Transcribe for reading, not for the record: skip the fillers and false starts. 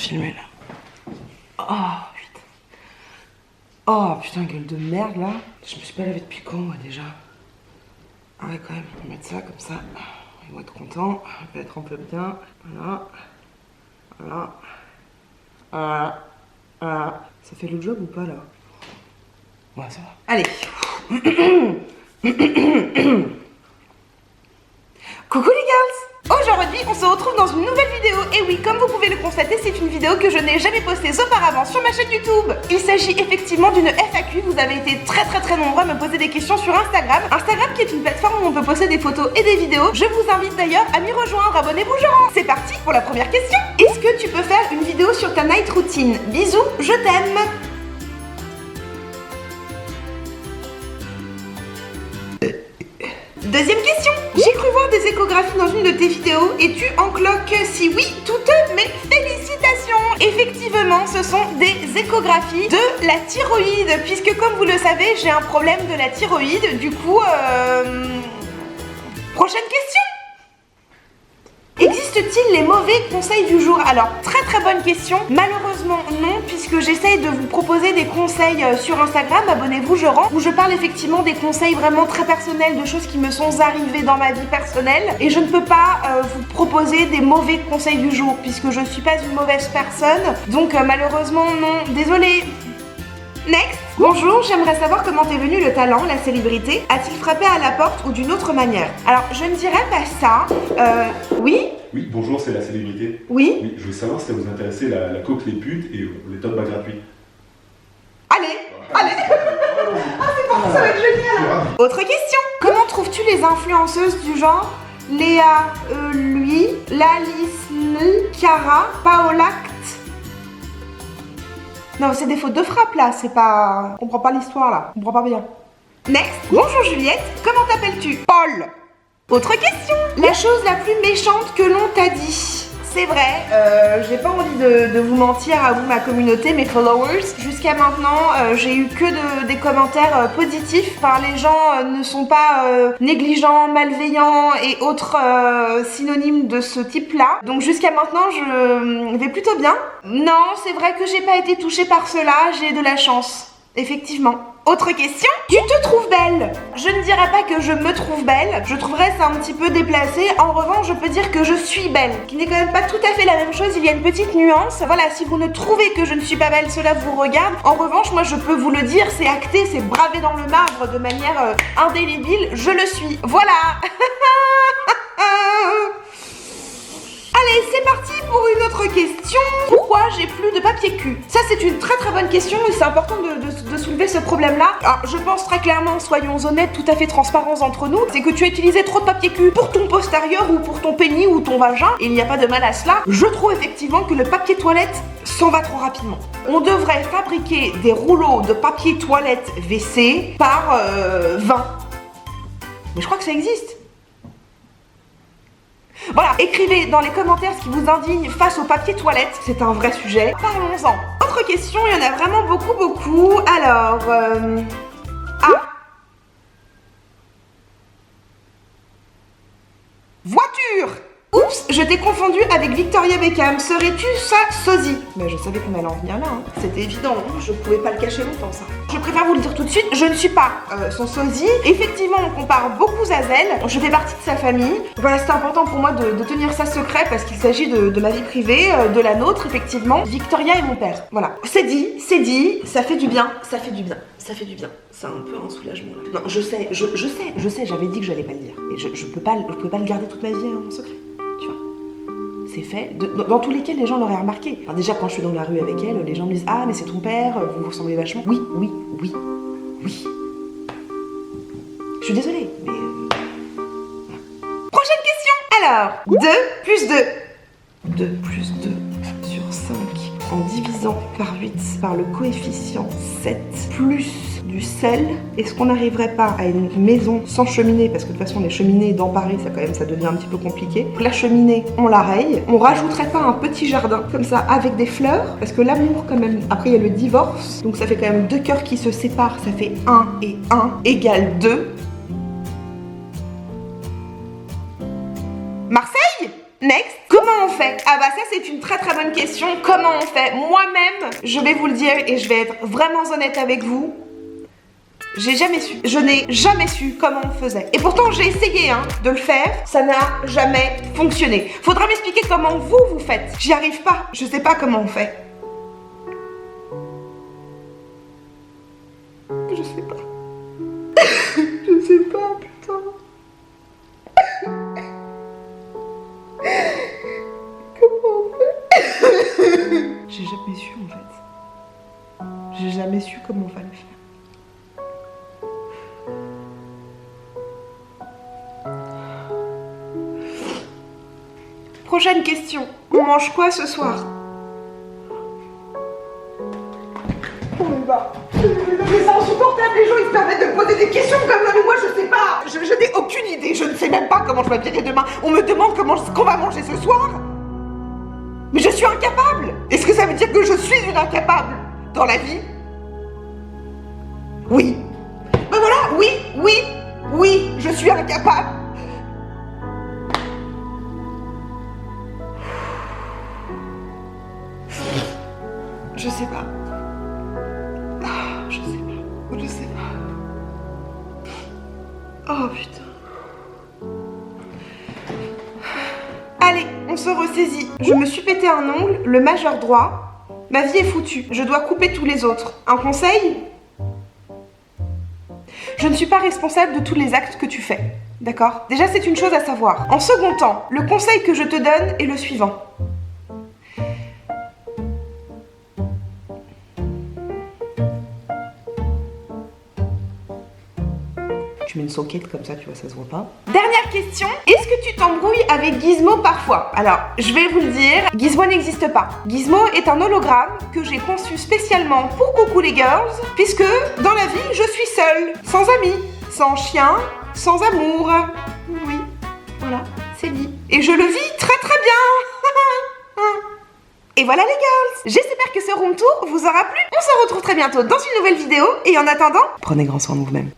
filmer là. Oh putain. Oh putain, gueule de merde là. Je me suis pas lavée depuis quand moi déjà. Ah ouais quand même, on va mettre ça comme ça. Ils vont être contents. On va être un peu bien. Voilà. Voilà. Voilà. Voilà. Ça fait le job ou pas là? Ouais, ça va. Allez. Coucou les girls! Aujourd'hui, on se retrouve dans une nouvelle vidéo. Et oui, comme vous pouvez le constater, c'est une vidéo que je n'ai jamais postée auparavant sur ma chaîne YouTube. Il s'agit effectivement d'une FAQ. Vous avez été très nombreux à me poser des questions sur Instagram. Instagram qui est une plateforme où on peut poster des photos et des vidéos. Je vous invite d'ailleurs à m'y rejoindre. Abonnez-vous, genre. C'est parti pour la première question. Est-ce que tu peux faire une vidéo sur ta night routine? Bisous, je t'aime. Deuxième question. J'ai cru voir des échographies dans une de tes vidéos. Es-tu en cloque? Si oui, toutes mes félicitations. Effectivement, ce sont des échographies de la thyroïde, puisque comme vous le savez, j'ai un problème de la thyroïde. Du coup, prochaine question. Existe-t-il les mauvais conseils du jour? Alors, très bonne question. Malheureusement, non, puisque j'essaye de vous proposer des conseils sur Instagram, abonnez-vous, je rends, où je parle effectivement des conseils vraiment très personnels, de choses qui me sont arrivées dans ma vie personnelle. Et je ne peux pas vous proposer des mauvais conseils du jour, puisque je ne suis pas une mauvaise personne. Donc, malheureusement, non. Désolée. Next. Bonjour, j'aimerais savoir comment t'es venu le talent, la célébrité. A-t-il frappé à la porte ou d'une autre manière? Alors, je ne dirais pas ça. Oui? Oui, bonjour, c'est la célébrité. Oui? Oui, je veux savoir si ça vous intéressait la coque les putes et les top bas gratuits. Allez, allez. Ah, c'est parti, ça va être génial. Autre question. Comment trouves-tu les influenceuses du genre Léa, lui, Lalice, Cara, Paolact? Non, c'est des fautes de frappe là, c'est pas... On comprend pas l'histoire là, on comprend pas bien. Next. Bonjour Juliette, comment t'appelles-tu? Paul. Autre question. La chose la plus méchante que l'on t'a dit? C'est vrai, j'ai pas envie de vous mentir à vous, ma communauté, mes followers. Jusqu'à maintenant, j'ai eu que des commentaires positifs. Enfin, les gens ne sont pas négligents, malveillants et autres synonymes de ce type-là. Donc jusqu'à maintenant, je vais plutôt bien. Non, c'est vrai que j'ai pas été touchée par cela, j'ai de la chance. Effectivement. Autre question. Tu te trouves belle? Je ne dirais pas que je me trouve belle. Je trouverais ça un petit peu déplacé. En revanche, je peux dire que je suis belle. Qui n'est quand même pas tout à fait la même chose. Il y a une petite nuance. Voilà, si vous ne trouvez que je ne suis pas belle, cela vous regarde. En revanche, moi, je peux vous le dire. C'est acté, c'est bravé dans le marbre de manière indélébile. Je le suis. Voilà. Allez, c'est parti pour une autre question. Pourquoi j'ai plus de papier cul? Ça, c'est une très bonne question et c'est important de soulever ce problème-là. Alors, je pense très clairement, soyons honnêtes, tout à fait transparents entre nous, c'est que tu as utilisé trop de papier cul pour ton postérieur ou pour ton pénis ou ton vagin. Il n'y a pas de mal à cela. Je trouve effectivement que le papier toilette s'en va trop rapidement. On devrait fabriquer des rouleaux de papier toilette WC par 20. Mais je crois que ça existe. Voilà, écrivez dans les commentaires ce qui vous indigne face au papier toilette, c'est un vrai sujet. Parlons-en. Autre question, il y en a vraiment beaucoup. Alors, Voiture. Oups, je t'ai confondu avec Victoria Beckham. Serais-tu sa sosie? Mais je savais qu'on allait en venir là, hein. C'était évident, hein. Je pouvais pas le cacher longtemps, ça. Je préfère vous le dire tout de suite, je ne suis pas son sosie. Effectivement, on compare beaucoup Zazel. Je fais partie de sa famille. Voilà, c'est important pour moi de tenir ça secret parce qu'il s'agit de ma vie privée, de la nôtre, effectivement. Victoria est mon père. Voilà. C'est dit, ça fait du bien, ça fait du bien. Ça fait du bien. C'est un peu un soulagement là. Non, je sais, j'avais dit que j'allais pas le dire. Et je peux pas le garder toute ma vie en secret. Tu vois. C'est fait. Dans tous lesquels les gens l'auraient remarqué. Alors déjà, quand je suis dans la rue avec elle, les gens me disent: ah, mais c'est ton père, vous vous ressemblez vachement. Oui. Je suis désolée, mais. Voilà. Prochaine question. Alors, 2 plus 2. 2 plus 2 sur 5 en divisant par 8 par le coefficient 7 plus du sel. Est-ce qu'on n'arriverait pas à une maison sans cheminée? Parce que de toute façon, les cheminées dans Paris, ça devient un petit peu compliqué. La cheminée, on la raye. On rajouterait pas un petit jardin comme ça avec des fleurs? Parce que l'amour, quand même, après il y a le divorce. Donc ça fait quand même 2 cœurs qui se séparent. Ça fait 1 et 1 égale 2. Marseille? Next. Comment on fait? Ah bah ça c'est une très très bonne question. Comment on fait? Moi-même, je vais vous le dire et je vais être vraiment honnête avec vous. J'ai jamais su. Je n'ai jamais su comment on faisait. Et pourtant j'ai essayé de le faire. Ça n'a jamais fonctionné. Faudra m'expliquer comment vous faites. J'y arrive pas. Je sais pas comment on fait. Je sais pas. Je sais pas, putain. Comment on fait? J'ai jamais su en fait. J'ai jamais su comment on va le faire. Prochaine question. On mange quoi ce soir? Oh mais bah, c'est insupportable, les gens ils se permettent de me poser des questions comme ça, mais moi je sais pas. Je n'ai aucune idée, je ne sais même pas comment je m'habillerai demain. On me demande ce qu'on va manger ce soir. Mais je suis incapable. Est-ce que ça veut dire que je suis une incapable dans la vie? Oui. Ben voilà, oui, je suis incapable. Je sais pas. Je sais pas. Oh putain. Allez, on se ressaisit. Je me suis pété un ongle, le majeur droit. Ma vie est foutue. Je dois couper tous les autres. Un conseil? Je ne suis pas responsable de tous les actes que tu fais. D'accord? Déjà, c'est une chose à savoir. En second temps, le conseil que je te donne est le suivant. Tu mets une soquette comme ça, tu vois, ça se voit pas. Dernière question, est-ce que tu t'embrouilles avec Gizmo parfois? Alors, je vais vous le dire, Gizmo n'existe pas. Gizmo est un hologramme que j'ai conçu spécialement pour Coucou les Girls, puisque dans la vie, je suis seule, sans amis, sans chien, sans amour. Oui, voilà, c'est dit. Et je le vis très très bien. Et voilà les girls. J'espère que ce room tour vous aura plu. On se retrouve très bientôt dans une nouvelle vidéo. Et en attendant, prenez grand soin de vous-même.